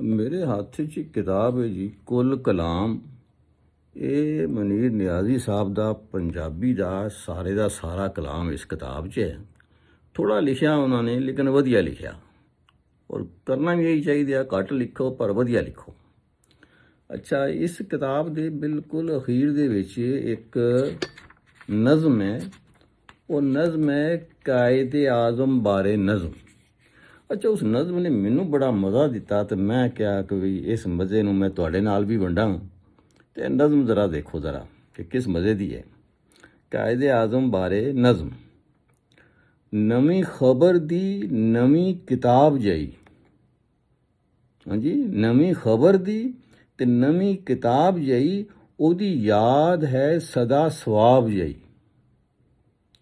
ਮੇਰੇ ਹੱਥ 'ਚ ਕਿਤਾਬ ਹੈ ਜੀ ਕੁੱਲ ਕਲਾਮ। ਇਹ ਮਨੀਰ ਨਿਆਜ਼ੀ ਸਾਹਿਬ ਦਾ ਪੰਜਾਬੀ ਦਾ ਸਾਰਾ ਕਲਾਮ ਇਸ ਕਿਤਾਬ 'ਚ ਹੈ। ਥੋੜ੍ਹਾ ਲਿਖਿਆ ਉਹਨਾਂ ਨੇ ਲੇਕਿਨ ਵਧੀਆ ਲਿਖਿਆ, ਔਰ ਕਰਨਾ ਵੀ ਇਹੀ ਚਾਹੀਦਾ, ਘੱਟ ਲਿਖੋ ਪਰ ਵਧੀਆ ਲਿਖੋ। ਅੱਛਾ, ਇਸ ਕਿਤਾਬ ਦੇ ਬਿਲਕੁਲ ਅਖੀਰ ਦੇ ਵਿੱਚ ਇੱਕ ਨਜ਼ਮ ਹੈ। ਉਹ ਨਜ਼ਮ ਹੈ ਕਾਇਦੇ ਆਜ਼ਮ ਬਾਰੇ ਨਜ਼ਮ। ਅੱਛਾ, ਉਸ ਨਜ਼ਮ ਨੇ ਮੈਨੂੰ ਬੜਾ ਮਜ਼ਾ ਦਿੱਤਾ ਤੇ ਮੈਂ ਕਿਹਾ ਕਿ ਵੀ ਇਸ ਮਜ਼ੇ ਨੂੰ ਮੈਂ ਤੁਹਾਡੇ ਨਾਲ ਵੀ ਵੰਡਾਂ। ਤੇ ਨਜ਼ਮ ਜ਼ਰਾ ਦੇਖੋ ਜ਼ਰਾ ਕਿ ਕਿਸ ਮਜ਼ੇ ਦੀ ਹੈ। ਕਾਇਦੇ ਆਜ਼ਮ ਬਾਰੇ ਨਜ਼ਮ। ਨਵੀਂ ਖਬਰ ਦੀ ਨਵੀਂ ਕਿਤਾਬ ਜਈ। ਹਾਂਜੀ, ਨਵੀਂ ਖਬਰ ਦੀ ਤੇ ਨਵੀਂ ਕਿਤਾਬ ਜਈ, ਉਹਦੀ ਯਾਦ ਹੈ ਸਦਾ ਸਵਾਬ ਜਈ।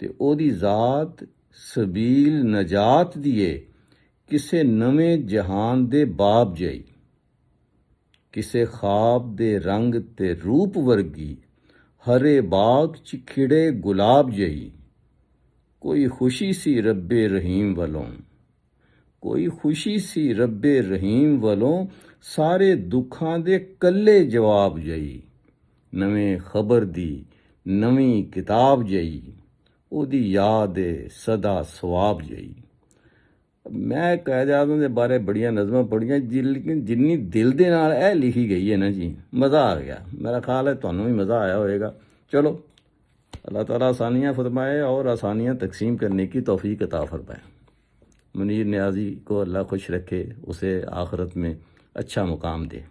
ਤੇ ਉਹਦੀ ਜ਼ਾਤ ਸਬੀਲ ਨਜਾਤ ਦੀਏ, ਕਿਸੇ ਨਵੇਂ ਜਹਾਨ ਦੇ ਬਾਬ ਜਈ। ਕਿਸੇ ਖਾਬ ਦੇ ਰੰਗ ਤੇ ਰੂਪ ਵਰਗੀ, ਹਰੇ ਬਾਗ 'ਚ ਖਿੜੇ ਗੁਲਾਬ ਜਈ। ਕੋਈ ਖੁਸ਼ੀ ਸੀ ਰੱਬੇ ਰਹੀਮ ਵੱਲੋਂ, ਕੋਈ ਖੁਸ਼ੀ ਸੀ ਰੱਬੇ ਰਹੀਮ ਵੱਲੋਂ, ਸਾਰੇ ਦੁੱਖਾਂ ਦੇ ਕੱਲੇ ਜਵਾਬ ਜਈ। ਨਵੇਂ ਖਬਰ ਦੀ ਨਵੀਂ ਕਿਤਾਬ ਜਈ, ਉਹਦੀ ਯਾਦ ਏ ਸਦਾ ਸਵਾਬ ਜਈ। ਮੈਂ ਕਾਇਦੇ ਆਜ਼ਮ ਦੇ ਬਾਰੇ ਬੜੀਆਂ ਨਜ਼ਮਾਂ ਪੜ੍ਹੀਆਂ ਜੀ, ਲੇਕਿਨ ਜਿੰਨੀ ਦਿਲ ਦੇ ਨਾਲ ਇਹ ਲਿਖੀ ਗਈ ਹੈ ਨਾ ਜੀ, ਮਜ਼ਾ ਆ ਗਿਆ। ਮੇਰਾ ਖਿਆਲ ਹੈ ਤੁਹਾਨੂੰ ਵੀ ਮज़ा आया होएगा। चलो, अल्लाह ताला आसानियाँ फरमाए और आसानियाँ तकसीम करने की तौफीक अता फरमाए। मुनीर नियाज़ी को अल्लाह खुश रखे, उसे आखिरत में अच्छा मुकाम दे।